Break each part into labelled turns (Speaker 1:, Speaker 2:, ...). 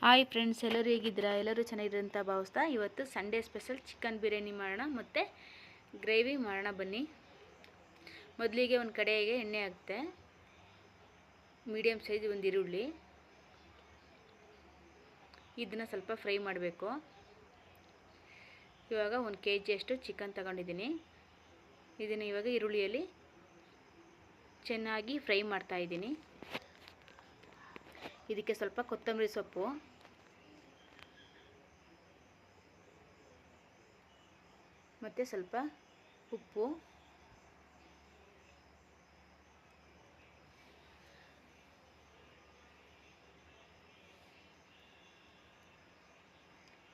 Speaker 1: Hi friends, ಎಲ್ಲರೂ ಹೇಗಿದ್ದೀರಾ? ಎಲ್ಲರೂ ಚೆನ್ನಾಗಿದ್ದೀರ ಅಂತ ಭಾವಿಸ್ತಾ ಇವತ್ತು ಸಂಡೇ ಸ್ಪೆಷಲ್ ಚಿಕನ್ ಬಿರಿಯಾನಿ ಮಾಡೋಣ ಮತ್ತು ಗ್ರೇವಿ ಮಾಡೋಣ. ಬನ್ನಿ. ಮೊದಲಿಗೆ ಒಂದು ಕಡೆಗೆ ಎಣ್ಣೆ ಹಾಕ್ತೆ. ಮೀಡಿಯಮ್ ಸೈಜ್ ಒಂದು ಈರುಳ್ಳಿ, ಇದನ್ನು ಸ್ವಲ್ಪ ಫ್ರೈ ಮಾಡಬೇಕು. ಇವಾಗ 1 kg ಅಷ್ಟು ಚಿಕನ್ ತಗೊಂಡಿದ್ದೀನಿ. ಇದನ್ನು ಇವಾಗ ಈರುಳ್ಳಿಯಲ್ಲಿ ಚೆನ್ನಾಗಿ ಫ್ರೈ ಮಾಡ್ತಾಯಿದ್ದೀನಿ. ಇದಕ್ಕೆ ಸ್ವಲ್ಪ ಕೊತ್ತಂಬರಿ ಸೊಪ್ಪು, ಮತ್ತು ಸ್ವಲ್ಪ ಉಪ್ಪು,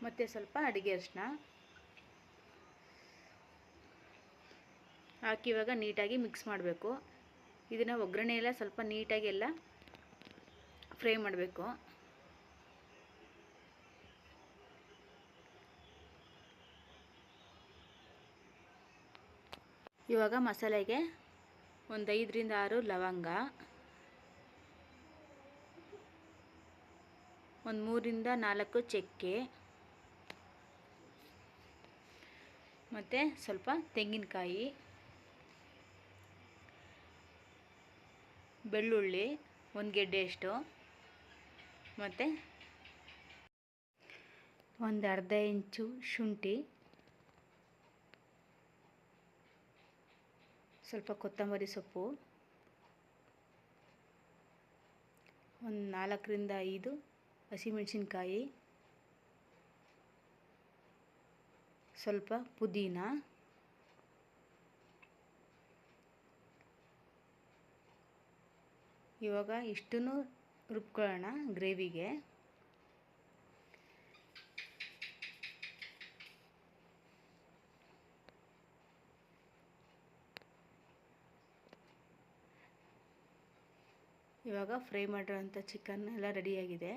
Speaker 1: ಮತ್ತು ಸ್ವಲ್ಪ ಅಡುಗೆ ಅರಿಶಿನ ಹಾಕಿ ಇವಾಗ ನೀಟಾಗಿ ಮಿಕ್ಸ್ ಮಾಡಬೇಕು. ಇದನ್ನು ಒಗ್ಗರಣೆ ಎಲ್ಲ ಸ್ವಲ್ಪ ನೀಟಾಗಿ ಎಲ್ಲ ಫ್ರೈ ಮಾಡಬೇಕು. ಇವಾಗ ಮಸಾಲೆಗೆ ಒಂದು 5 ರಿಂದ 6 ಲವಂಗ, ಒಂದು 3 ರಿಂದ 4 ಚಕ್ಕೆ, ಮತ್ತು ಸ್ವಲ್ಪ ತೆಂಗಿನಕಾಯಿ, ಬೆಳ್ಳುಳ್ಳಿ 1 ಗೆಡ್ಡೆಯಷ್ಟು, ಮತ್ತು ಒಂದು ಅರ್ಧ ಇಂಚು ಶುಂಠಿ, ಸ್ವಲ್ಪ ಕೊತ್ತಂಬರಿ ಸೊಪ್ಪು, ಒಂದು 4 ರಿಂದ 5 ಹಸಿಮೆಣಸಿನ್ಕಾಯಿ, ಸ್ವಲ್ಪ ಪುದೀನ, ಇವಾಗ ಇಷ್ಟನ್ನು ರುಬ್ಕೊಳ್ಳೋಣ ಗ್ರೇವಿಗೆ. ಇವಾಗ ಫ್ರೈ ಮಾಡಿರೋಂಥ ಚಿಕನ್ ಎಲ್ಲ ರೆಡಿಯಾಗಿದೆ.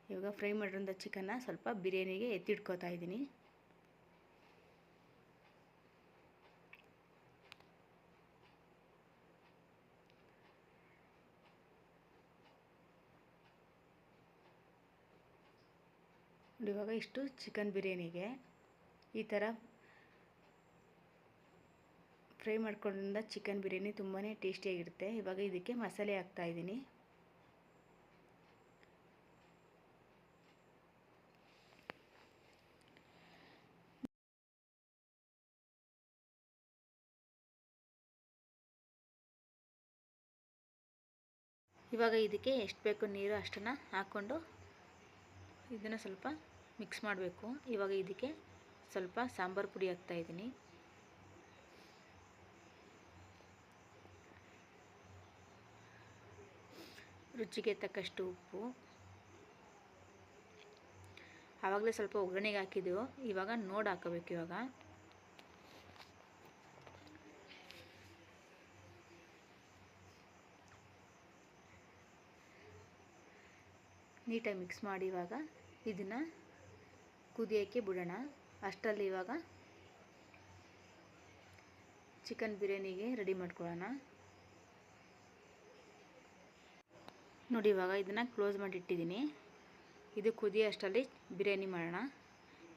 Speaker 1: ಇವಾಗ ಫ್ರೈ ಮಾಡಿರೋಂಥ ಚಿಕನ್ನ ಸ್ವಲ್ಪ ಬಿರಿಯಾನಿಗೆ ಎತ್ತಿಟ್ಕೋತಾ ಇದ್ದೀನಿ. ಇವಾಗ ಇಷ್ಟು ಚಿಕನ್ ಬಿರಿಯಾನಿಗೆ ಈ ಥರ ಫ್ರೈ ಮಾಡ್ಕೊಂಡ್ರಿಂದ ಚಿಕನ್ ಬಿರಿಯಾನಿ ತುಂಬಾ ಟೇಸ್ಟಿಯಾಗಿರುತ್ತೆ. ಇವಾಗ ಇದಕ್ಕೆ ಮಸಾಲೆ ಹಾಕ್ತಾಯಿದ್ದೀನಿ. ಇವಾಗ ಇದಕ್ಕೆ ಎಷ್ಟು ಬೇಕು ನೀರು ಅಷ್ಟನ್ನು ಹಾಕ್ಕೊಂಡು ಇದನ್ನು ಸ್ವಲ್ಪ ಮಿಕ್ಸ್ ಮಾಡಬೇಕು. ಇವಾಗ ಇದಕ್ಕೆ ಸ್ವಲ್ಪ ಸಾಂಬಾರು ಪುಡಿ ಹಾಕ್ತಾಯಿದ್ದೀನಿ. ರುಚಿಗೆ ತಕ್ಕಷ್ಟು ಉಪ್ಪು. ಆವಾಗಲೇ ಸ್ವಲ್ಪ ಒಗ್ಗರಣೆಗೆ ಹಾಕಿದ್ದೆವು, ಇವಾಗ ನೋಡಿ ಹಾಕಬೇಕು. ಇವಾಗ ನೀಟಾಗಿ ಮಿಕ್ಸ್ ಮಾಡಿ ಇವಾಗ ಇದನ್ನು ಕುದಿಯೋಕ್ಕೆ ಬಿಡೋಣ. ಅಷ್ಟರಲ್ಲಿ ಇವಾಗ ಚಿಕನ್ ಬಿರಿಯಾನಿಗೆ ರೆಡಿ ಮಾಡ್ಕೊಳ್ಳೋಣ. ನೋಡಿ, ಇವಾಗ ಇದನ್ನು ಕ್ಲೋಸ್ ಮಾಡಿ ಇಟ್ಟಿದ್ದೀನಿ. ಇದು ಕುದಿಯೋ ಅಷ್ಟರಲ್ಲಿ ಬಿರಿಯಾನಿ ಮಾಡೋಣ.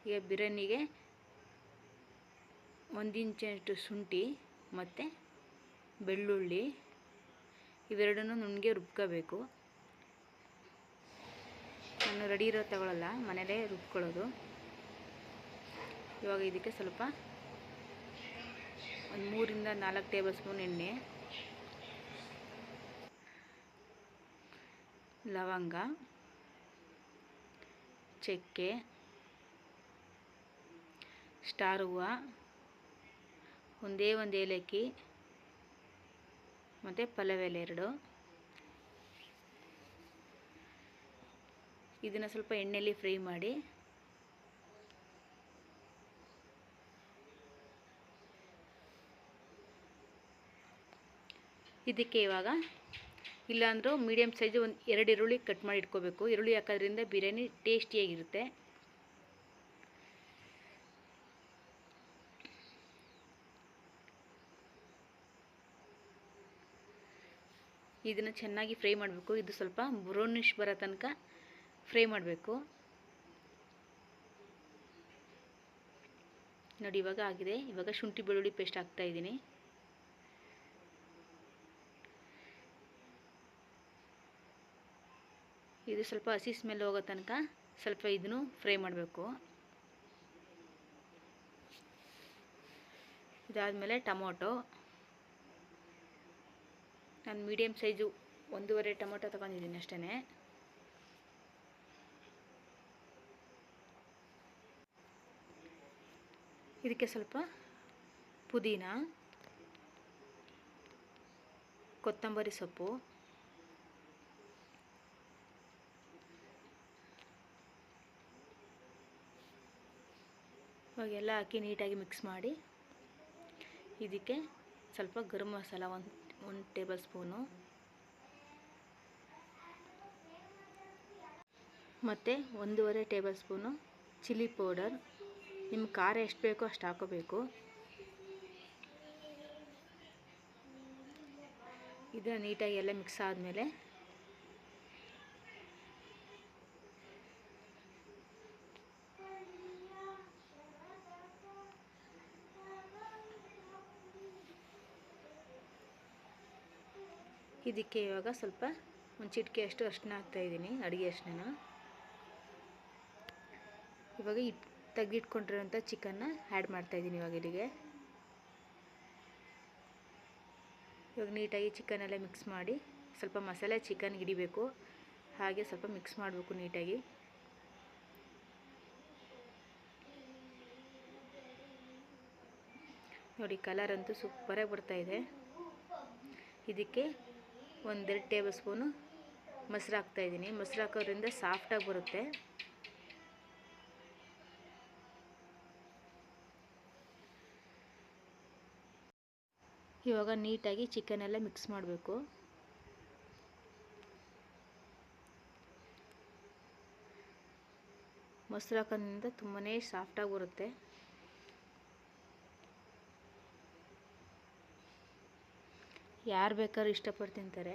Speaker 1: ಈಗ ಬಿರಿಯಾನಿಗೆ 1 ಇಂಚಷ್ಟು ಶುಂಠಿ ಮತ್ತು ಬೆಳ್ಳುಳ್ಳಿ ಇವೆರಡನ್ನೂ ನುಣ್ಣಗೆ ರುಬ್ಕೋಬೇಕು. ನಾನು ರೆಡಿ ಇರೋ ತಗೊಳ್ಳಲ್ಲ, ಮನೇಲೇ ರುಬ್ಕೊಳ್ಳೋದು. ಇವಾಗ ಇದಕ್ಕೆ ಸ್ವಲ್ಪ ಒಂದು 3 ರಿಂದ 4 ಟೇಬಲ್ ಸ್ಪೂನ್ ಎಣ್ಣೆ, ಲವಂಗ, ಚಕ್ಕೆ, ಸ್ಟಾರ್ ಹೂವು, ಒಂದೇ ಒಂದು ಏಲಕ್ಕಿ ಮತ್ತು ಪಲಾವ್ ಎಲೆ 2. ಇದನ್ನು ಸ್ವಲ್ಪ ಎಣ್ಣೆಯಲ್ಲಿ ಫ್ರೈ ಮಾಡಿ ಇದಕ್ಕೆ ಇವಾಗ ಇಲ್ಲಾಂದ್ರೂ ಮೀಡಿಯಮ್ ಸೈಜು ಒಂದು 2 ಈರುಳ್ಳಿ ಕಟ್ ಮಾಡಿ ಇಟ್ಕೋಬೇಕು. ಈರುಳ್ಳಿ ಹಾಕೋದ್ರಿಂದ ಬಿರಿಯಾನಿ ಟೇಸ್ಟಿಯಾಗಿರುತ್ತೆ. ಇದನ್ನು ಚೆನ್ನಾಗಿ ಫ್ರೈ ಮಾಡಬೇಕು. ಇದು ಸ್ವಲ್ಪ ಬ್ರೌನಿಶ್ ಬರೋ ತನಕ ಫ್ರೈ ಮಾಡಬೇಕು. ನೋಡಿ ಇವಾಗ ಆಗಿದೆ. ಇವಾಗ ಶುಂಠಿ ಬೆಳ್ಳುಳ್ಳಿ ಪೇಸ್ಟ್ ಹಾಕ್ತಾಯಿದ್ದೀನಿ. ಇದು ಸ್ವಲ್ಪ ಹಸಿ ಸ್ಮೆಲ್ ಹೋಗೋ ತನಕ ಸ್ವಲ್ಪ ಇದನ್ನು ಫ್ರೈ ಮಾಡಬೇಕು. ಇದಾದಮೇಲೆ ಟೊಮೊಟೊ, ನಾನು ಮೀಡಿಯಮ್ ಸೈಜು 1.5 ಟೊಮೊಟೊ ತೊಗೊಂಡಿದ್ದೀನಿ ಅಷ್ಟೇ. ಇದಕ್ಕೆ ಸ್ವಲ್ಪ ಪುದೀನ, ಕೊತ್ತಂಬರಿ ಸೊಪ್ಪು, ಇವಾಗೆಲ್ಲ ಹಾಕಿ ನೀಟಾಗಿ ಮಿಕ್ಸ್ ಮಾಡಿ ಇದಕ್ಕೆ ಸ್ವಲ್ಪ ಗರಂ ಮಸಾಲ 1 ಟೇಬಲ್ ಸ್ಪೂನು ಮತ್ತು 1.5 ಟೇಬಲ್ ಸ್ಪೂನು ಚಿಲ್ಲಿ ಪೌಡರ್. ನಿಮ್ಮ ಖಾರ ಎಷ್ಟು ಬೇಕೋ ಅಷ್ಟು ಹಾಕೋಬೇಕು. ಇದನ್ನು ನೀಟಾಗಿ ಎಲ್ಲ ಮಿಕ್ಸ್ ಆದಮೇಲೆ ಇದಕ್ಕೆ ಇವಾಗ ಸ್ವಲ್ಪ ಒಂದು ಚಿಟಿಕೆಯಷ್ಟು ಅರಿಶಿನ ಹಾಕ್ತಾಯಿದ್ದೀನಿ, ಅಡುಗೆ ಅರಿಶಿನ. ಇವಾಗ ತೆಗೆದಿಟ್ಕೊಂಡಿರೋಂಥ ಚಿಕನ್ನ ಆ್ಯಡ್ ಮಾಡ್ತಾಯಿದ್ದೀನಿ ಇವಾಗ ಇಲ್ಲಿಗೆ. ಇವಾಗ ನೀಟಾಗಿ ಚಿಕನೆಲ್ಲ ಮಿಕ್ಸ್ ಮಾಡಿ ಸ್ವಲ್ಪ ಮಸಾಲೆ ಚಿಕನ್ಗೆ ಹಿಡಿಬೇಕು, ಹಾಗೆ ಸ್ವಲ್ಪ ಮಿಕ್ಸ್ ಮಾಡಬೇಕು ನೀಟಾಗಿ. ನೋಡಿ ಕಲರ್ ಅಂತೂ ಸೂಪರಾಗಿ ಬರ್ತಾಯಿದೆ. ಇದಕ್ಕೆ 1-2 ಟೇಬಲ್ ಸ್ಪೂನು ಮೊಸರು ಹಾಕ್ತಾಯಿದ್ದೀನಿ. ಮೊಸರು ಹಾಕೋದ್ರಿಂದ ಸಾಫ್ಟಾಗಿ ಬರುತ್ತೆ. ಇವಾಗ ನೀಟಾಗಿ ಚಿಕನೆಲ್ಲ ಮಿಕ್ಸ್ ಮಾಡಬೇಕು. ಮೊಸರು ಹಾಕೋದ್ರಿಂದ ತುಂಬಾ ಸಾಫ್ಟಾಗಿ ಬರುತ್ತೆ. ಯಾರು ಬೇಕಾದ್ರೂ ಇಷ್ಟಪಟ್ಟು ತಿಂತಾರೆ.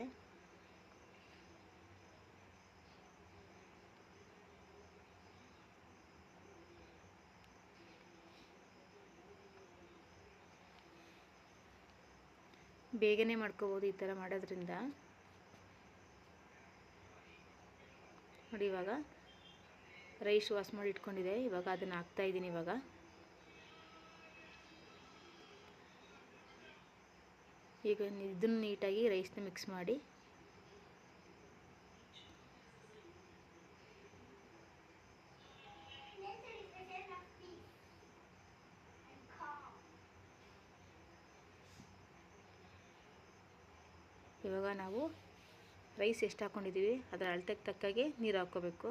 Speaker 1: ಬೇಗನೆ ಮಾಡ್ಕೋಬೋದು ಈ ಥರ ಮಾಡೋದ್ರಿಂದ. ನೋಡಿ ಇವಾಗ ರೈಸ್ ವಾಶ್ ಮಾಡಿ ಇಟ್ಕೊಂಡಿದೆ, ಇವಾಗ ಅದನ್ನು ಹಾಕ್ತಾಯಿದ್ದೀನಿ. ಇವಾಗ ಇದನ್ನು ನೀಟಾಗಿ ರೈಸ್ನ ಮಿಕ್ಸ್ ಮಾಡಿ ಇವಾಗ ನಾವು ರೈಸ್ ಎಷ್ಟು ಹಾಕ್ಕೊಂಡಿದ್ದೀವಿ ಅದರ ಅಳತೆಗೆ ತಕ್ಕಾಗೆ ನೀರು ಹಾಕ್ಕೋಬೇಕು.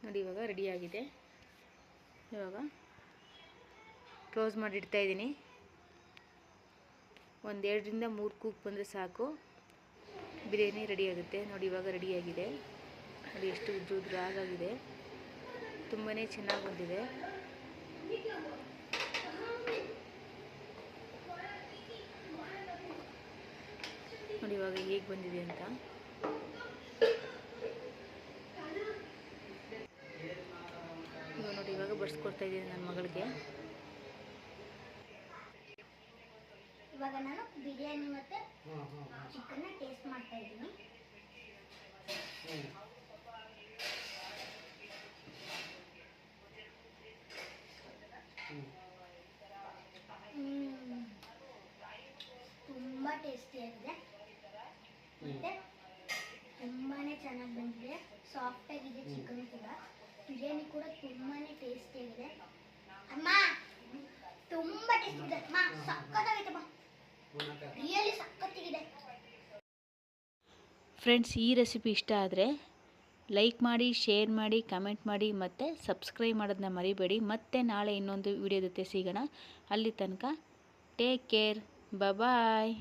Speaker 1: ನೋಡಿ ಇವಾಗ ರೆಡಿಯಾಗಿದೆ. ಇವಾಗ ಕ್ಲೋಸ್ ಮಾಡಿ ಇಡ್ತಾಯಿದ್ದೀನಿ. 1-2-3 ಕೂಗು ಬಂದರೆ ಸಾಕು, ಬಿರಿಯಾನಿ ರೆಡಿಯಾಗುತ್ತೆ. ನೋಡಿ ಇವಾಗ ರೆಡಿಯಾಗಿದೆ. ನೋಡಿ ಎಷ್ಟು ಉದ್ದುದ್ರಾಗಿದೆ, ತುಂಬಾ ಚೆನ್ನಾಗಿ ಬಂದಿದೆ. ನೋಡಿ ಇವಾಗ ಹೇಗೆ ಬಂದಿದೆ ಅಂತ. ನೋಡಿ ಇವಾಗ ಬಡಿಸ್ಕೊಡ್ತಾ ಇದ್ದೀನಿ ನನ್ನ ಮಗಳಿಗೆ.
Speaker 2: ಇವಾಗ ನಾನು ಬಿರಿಯಾನಿ ಮತ್ತೆ ಚಿಕನ್ನ ಟೇಸ್ಟ್ ಮಾಡ್ತಾ ಇದ್ದೀನಿ. ತುಂಬಾ ಟೇಸ್ಟಿಯಾಗಿದೆ ಮತ್ತೆ ತುಂಬಾನೇ ಚೆನ್ನಾಗಿ ಬಂದಿದೆ. ಸಾಫ್ಟ್ ಆಗಿದೆ ಚಿಕನ್ ಕೂಡ. ಬಿರಿಯಾನಿ ಕೂಡ ತುಂಬಾನೇ ಟೇಸ್ಟಿಯಾಗಿದೆ. ಅಮ್ಮ ತುಂಬಾ ಟೇಸ್ಟ್ ಇದೆ ಅಮ್ಮ, ಸಕ್ಕತ್ತಾಗಿದೆ ಅಮ್ಮ, ರಿಯಲಿ ಸಕ್ಕತ್ತಾಗಿದೆ.
Speaker 1: ಫ್ರೆಂಡ್ಸ್, ಈ ರೆಸಿಪಿ ಇಷ್ಟ ಆದರೆ ಲೈಕ್ ಮಾಡಿ, ಶೇರ್ ಮಾಡಿ, ಕಮೆಂಟ್ ಮಾಡಿ ಮತ್ತು ಸಬ್ಸ್ಕ್ರೈಬ್ ಮಾಡೋದನ್ನ ಮರಿಬೇಡಿ. ಮತ್ತೆ ನಾಳೆ ಇನ್ನೊಂದು ವಿಡಿಯೋ ಜೊತೆ ಸಿಗೋಣ. ಅಲ್ಲಿ ತನಕ ಟೇಕ್ ಕೇರ್, ಬಾಯ್.